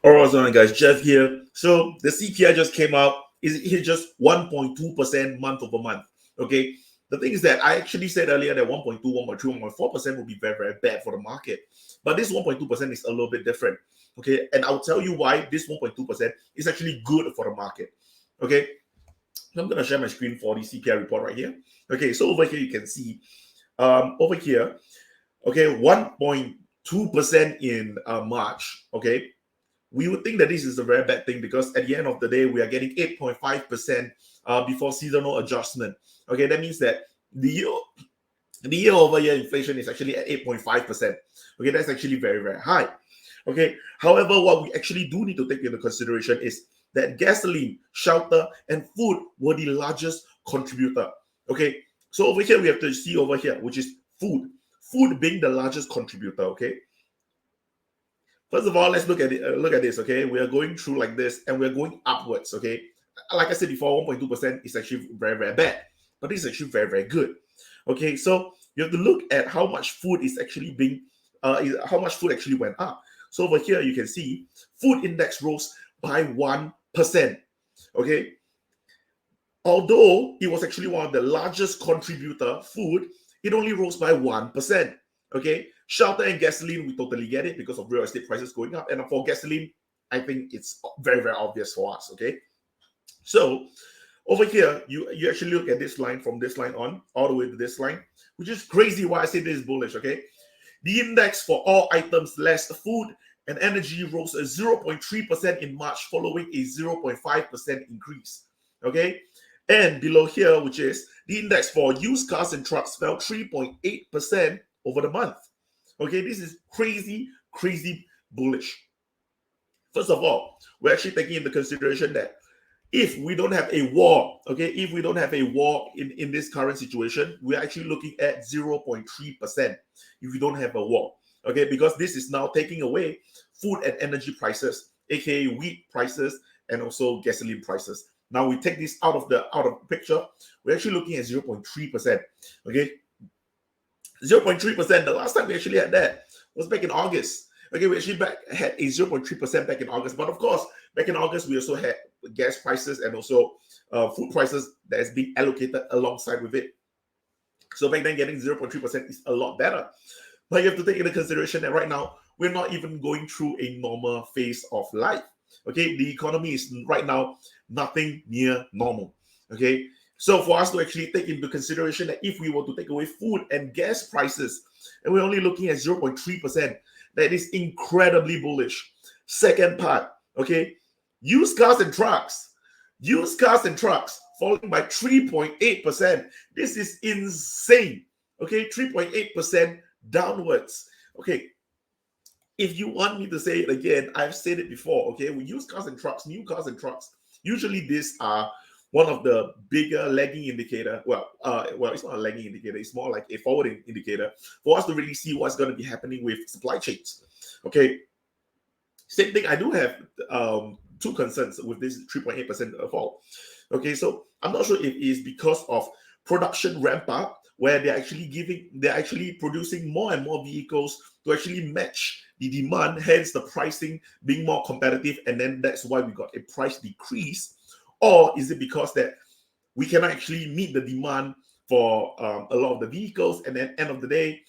All right, what's going on, guys? Jeff here. So the CPI just came out. Is it just 1.2% month over month? Okay. The thing is that I actually said earlier that 1.2, 1.3, 1.4% would be very, very bad for the market. But this 1.2% is a little bit different. Okay. And I'll tell you why this 1.2% is actually good for the market. Okay. So I'm going to share my screen for the CPI report right here. Okay. So over here, you can see over here, okay, 1.2% in March. Okay, we would think that this is a very bad thing because at the end of the day, we are getting 8.5% before seasonal adjustment. Okay, that means that the year over year inflation is actually at 8.5%. Okay, that's actually very, very high. Okay, however, what we actually do need to take into consideration is that gasoline, shelter, and food were the largest contributor. Okay, so over here, we have to see over here, which is food. Food being the largest contributor. Okay, first of all, let's look at it. Look at this. Okay, we are going through like this, and we're going upwards. Okay, like I said before, 1.2% is actually very, very bad, but this is actually very, very good. Okay, so you have to look at how much food is actually being, how much food actually went up. So over here, you can see food index rose by 1%. Okay, although it was actually one of the largest contributor, food, it only rose by 1%. Okay, shelter and gasoline, we totally get it because of real estate prices going up. And for gasoline, I think it's very, very obvious for us. Okay, so over here, you actually look at this line from this line on all the way to this line, which is crazy why I say this is bullish. Okay, the index for all items less food and energy rose a 0.3% in March, following a 0.5% increase. Okay, and below here, which is the index for used cars and trucks, fell 3.8% over the month. Okay, this is crazy, crazy bullish. First of all, we're actually taking into consideration that if we don't have a war, okay, if we don't have a war in this current situation, we're actually looking at 0.3% if we don't have a war, okay, because this is now taking away food and energy prices, aka wheat prices and also gasoline prices. Now we take this out of the picture, we're actually looking at 0.3%, okay. 0.3%, the last time we actually had that was back in August. Okay, we actually had a 0.3% back in August. But of course, back in August, we also had gas prices and also food prices that is being allocated alongside with it. So back then, getting 0.3% is a lot better. But you have to take into consideration that right now, we're not even going through a normal phase of life. Okay, the economy is right now nothing near normal. Okay, so for us to actually take into consideration that if we were to take away food and gas prices, and we're only looking at 0.3%, that is incredibly bullish. Second part, okay, used cars and trucks. Used cars and trucks falling by 3.8%. This is insane. Okay, 3.8% downwards. Okay, if you want me to say it again, I've said it before. Okay, we use cars and trucks, new cars and trucks. Usually, these are one of the bigger lagging indicator. Well, it's not a lagging indicator. It's more like a forwarding indicator for us to really see what's going to be happening with supply chains. Okay, same thing. I do have two concerns with this 3.8% fall. Okay, so I'm not sure if it is because of production ramp up where they're actually producing more and more vehicles to actually match the demand, hence the pricing being more competitive, and then that's why we got a price decrease. Or is it because that we cannot actually meet the demand for a lot of the vehicles, and then end of the day,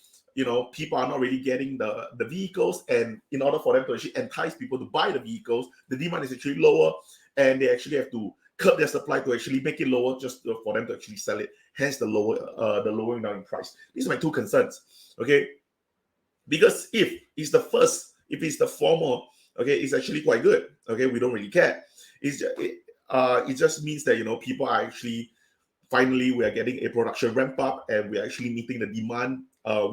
people are not really getting the vehicles, and in order for them to actually entice people to buy the vehicles, the demand is actually lower, and they actually have to cut their supply to actually make it lower just for them to actually sell it. Hence the lowering down in price. These are my two concerns. Okay, because if it's the former, okay, it's actually quite good. Okay, we don't really care. It just means that people are actually finally we are getting a production ramp up, and we're actually meeting the demand.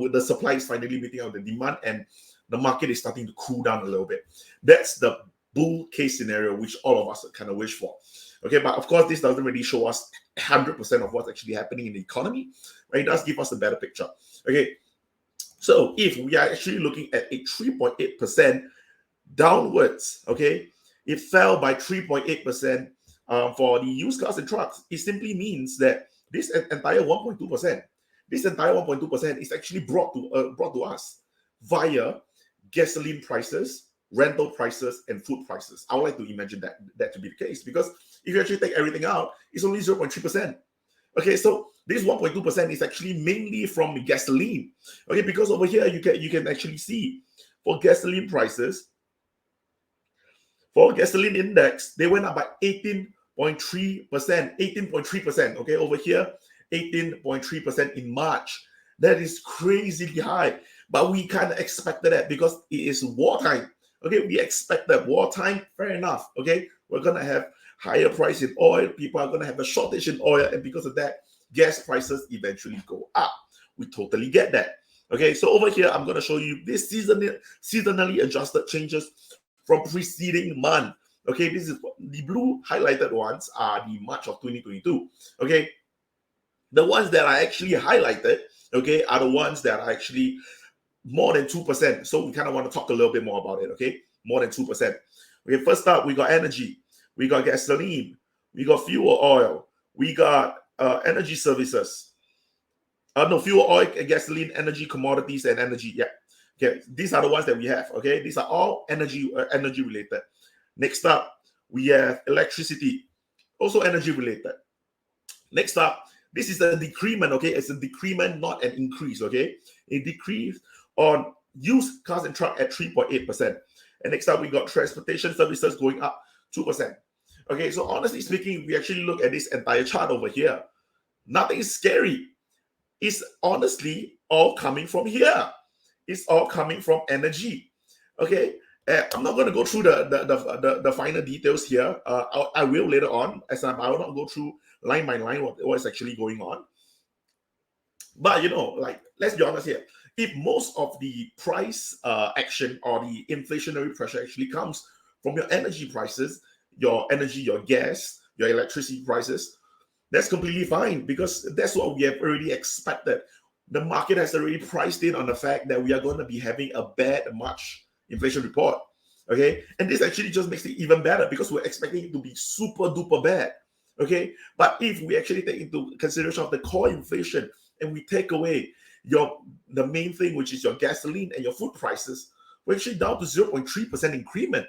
With the supply is finally meeting out the demand, and the market is starting to cool down a little bit. That's the bull case scenario, which all of us kind of wish for. Okay, but of course, this doesn't really show us 100% of what's actually happening in the economy, right? It does give us a better picture. Okay, so if we are actually looking at a 3.8% downwards, okay, it fell by 3.8% for the used cars and trucks. It simply means that this entire 1.2% is actually brought to us via gasoline prices, rental prices, and food prices. I would like to imagine that to be the case, because if you actually take everything out, it's only 0.3%. Okay, so this 1.2% is actually mainly from gasoline. Okay, because over here you can actually see for gasoline prices, for gasoline index, they went up by 18.3%. 18.3%. Okay, over here, 18.3% in March. That is crazily high. But we kind of expected that because it is wartime. Okay, we expect that wartime, fair enough. Okay, we're gonna have higher price in oil, people are gonna have a shortage in oil, and because of that, gas prices eventually go up. We totally get that. Okay, so over here, I'm gonna show you this seasonally adjusted changes from preceding month. Okay, this is the blue highlighted ones are the March of 2022. Okay, the ones that are actually highlighted, okay, are the ones that are actually more than 2%. So we kind of want to talk a little bit more about it. Okay, more than 2%. Okay, first up, we got energy, we got gasoline, we got fuel oil, we got energy services. No, fuel oil, gasoline, energy, commodities, and energy. Yeah. Okay, these are the ones that we have. Okay, these are all energy related. Next up, we have electricity, also energy related. Next up, this is a decrement. Okay, it's a decrement, not an increase. Okay, a decrease on used cars and truck at 3.8%. And next up, we got transportation services going up 2%. Okay, so honestly speaking, we actually look at this entire chart over here. Nothing is scary. It's honestly all coming from here. It's all coming from energy. Okay, I'm not going to go through the final details here. I will later on, as I will not go through line by line what is actually going on. But like, let's be honest here. If most of the price action or the inflationary pressure actually comes from your energy prices, your energy, your gas, your electricity prices, that's completely fine, because that's what we have already expected. The market has already priced in on the fact that we are going to be having a bad March inflation report. Okay, and this actually just makes it even better because we're expecting it to be super duper bad. Okay, but if we actually take into consideration of the core inflation and we take away the main thing, which is your gasoline and your food prices, we're actually down to 0.3% increment.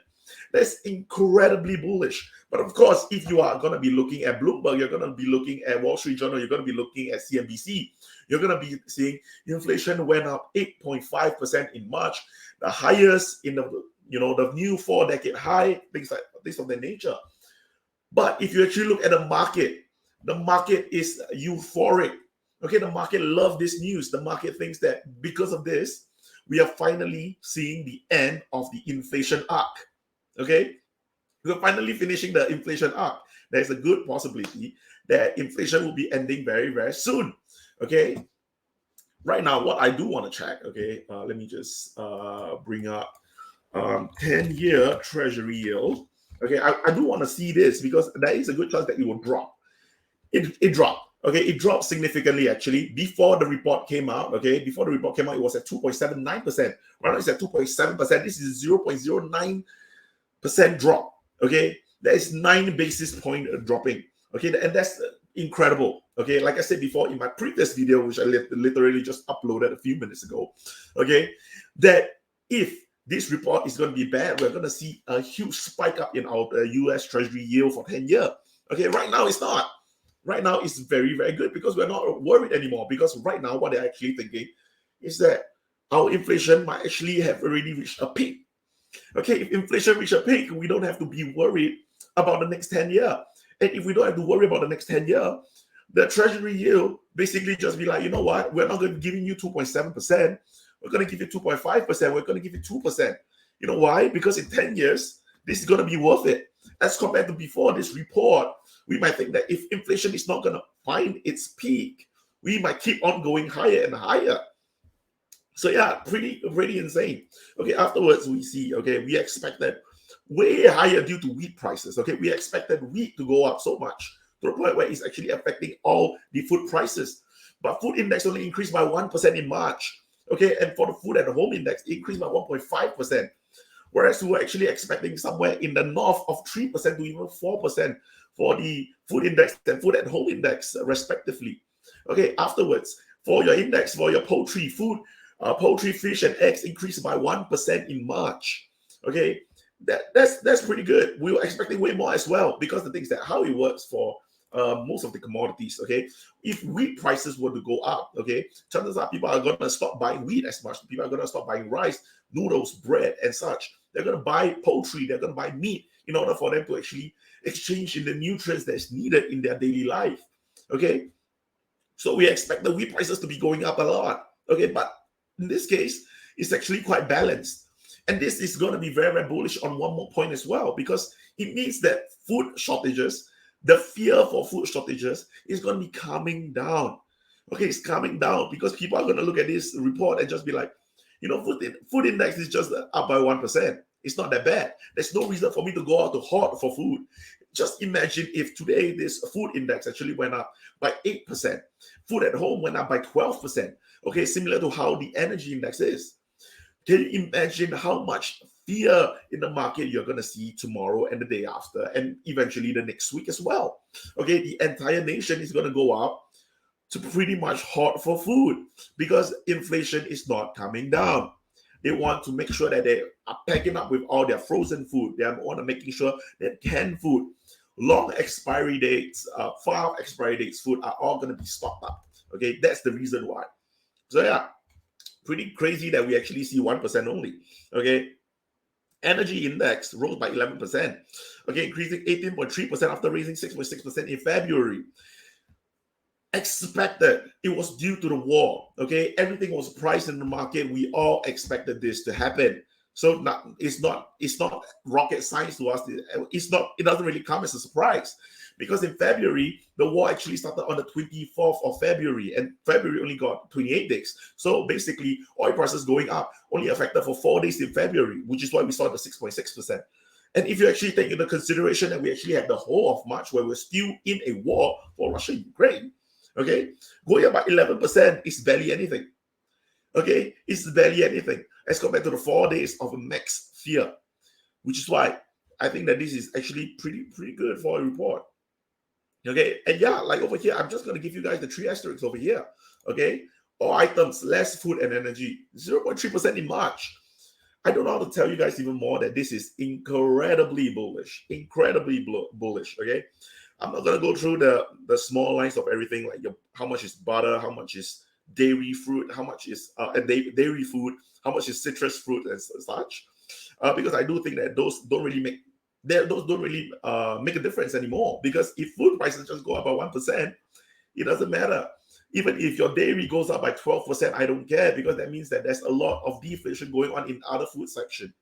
That's incredibly bullish. But of course, if you are going to be looking at Bloomberg, you're going to be looking at Wall Street Journal, you're going to be looking at CNBC, you're going to be seeing inflation went up 8.5% in March, the highest in the new 4-decade high, things of that nature. But if you actually look at the market is euphoric. Okay, the market loves this news. The market thinks that because of this, we are finally seeing the end of the inflation arc. Okay, we're finally finishing the inflation arc. There's a good possibility that inflation will be ending very, very soon. Okay, right now, what I do want to check, okay, let me just bring up 10-year treasury yield. Okay, I do want to see this because there is a good chance that it will drop. It dropped. Okay, it dropped significantly actually before the report came out. Okay, before the report came out, it was at 2.79%. Right now it's at 2.7%. This is 0.09% drop. Okay, that is 9 basis point dropping. Okay, and that's incredible. Okay, like I said before in my previous video, which I literally just uploaded a few minutes ago. Okay, that if this report is going to be bad, we're going to see a huge spike up in our US Treasury yield for 10-year. Okay, right now it's not. Right now it's very, very good because we're not worried anymore. Because right now what they're actually thinking is that our inflation might actually have already reached a peak. Okay, if inflation reaches a peak, we don't have to be worried about the next 10 year. And if we don't have to worry about the next 10 year, the Treasury yield basically just be like, you know what, we're not going to be giving you 2.7%. We're going to give you 2.5%. We're going to give you 2%. You know why? Because in 10 years, this is going to be worth it. As compared to before this report, we might think that if inflation is not going to find its peak, we might keep on going higher and higher. So yeah, pretty insane. Okay, afterwards we see, okay, we expected way higher due to wheat prices. Okay, we expected wheat to go up so much to the point where it's actually affecting all the food prices. But food index only increased by 1% in March. Okay, and for the food at home index, it increased by 1.5%. Whereas we were actually expecting somewhere in the north of 3% to even 4% for the food index and food at home index, respectively. Okay, afterwards, for your index, for your poultry, food, poultry, fish, and eggs increased by 1% in March. Okay, that's pretty good. We were expecting way more as well, because the thing is that how it works for most of the commodities. Okay, if wheat prices were to go up, okay, chances are people are going to stop buying wheat as much. People are going to stop buying rice, noodles, bread, and such. They're going to buy poultry. They're going to buy meat in order for them to actually exchange in the nutrients that's needed in their daily life. Okay, so we expect the wheat prices to be going up a lot. Okay, but in this case, it's actually quite balanced. And this is going to be very, very bullish on one more point as well, because it means that food shortages, the fear for food shortages is going to be coming down. Okay, it's coming down because people are going to look at this report and just be like, food index is just up by 1%. It's not that bad. There's no reason for me to go out to hoard for food. Just imagine if today this food index actually went up by 8%. Food at home went up by 12%. Okay, similar to how the energy index is. Can you imagine how much fear in the market you're going to see tomorrow and the day after, and eventually the next week as well? Okay, the entire nation is going to go up to pretty much hoard for food because inflation is not coming down. They want to make sure that they are packing up with all their frozen food. They want to making sure that canned food, long expiry dates, far expiry dates food are all going to be stocked up. Okay, that's the reason why. So yeah, pretty crazy that we actually see 1% only. Okay, energy index rose by 11%. Okay, increasing 18.3% after raising 6.6% in February. Expected. It was due to the war. Okay, everything was priced in the market. We all expected this to happen. So it's not rocket science to us. It doesn't really come as a surprise, because in February the war actually started on the 24th of February, and February only got 28 days. So basically, oil prices going up only affected for 4 days in February, which is why we saw the 6.6%. And if you actually take into consideration that we actually had the whole of March where we're still in a war for Russia and Ukraine, okay, going up by 11% is barely anything. Okay, it's barely anything as compared to the 4 days of max fear, which is why I think that this is actually pretty good for a report. Okay, and yeah, like over here, I'm just going to give you guys the 3 asterisks over here. Okay, all items, less food and energy, 0.3% in March. I don't know how to tell you guys even more that this is incredibly bullish, bullish. Okay, I'm not going to go through the small lines of everything, like how much is butter, how much is dairy fruit, how much is dairy food, how much is citrus fruit and such, because I do think that those don't really make a difference anymore. Because if food prices just go up by 1%, it doesn't matter. Even if your dairy goes up by 12%, I don't care, because that means that there's a lot of deflation going on in other food section.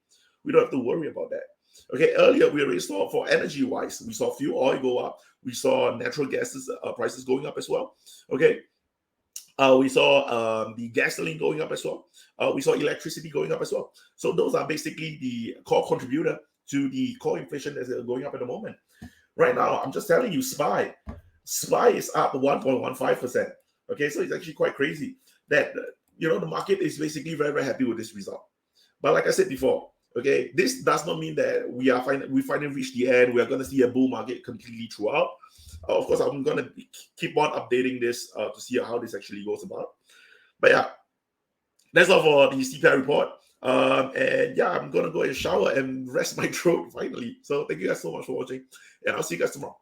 We don't have to worry about that. Okay, earlier we already saw for energy wise, we saw fuel oil go up, we saw natural gases prices going up as well. Okay, we saw the gasoline going up as well. We saw electricity going up as well. So those are basically the core contributor to the core inflation that's going up at the moment. Right now, I'm just telling you, SPY is up 1.15%. Okay, so it's actually quite crazy that the market is basically very, very happy with this result. But like I said before, okay, this does not mean that we finally reached the end. We are going to see a bull market completely throughout. Of course, I'm going to keep on updating this to see how this actually goes about. But yeah, that's all for the CPI report. And yeah, I'm going to go and shower and rest my throat finally. So thank you guys so much for watching, and I'll see you guys tomorrow.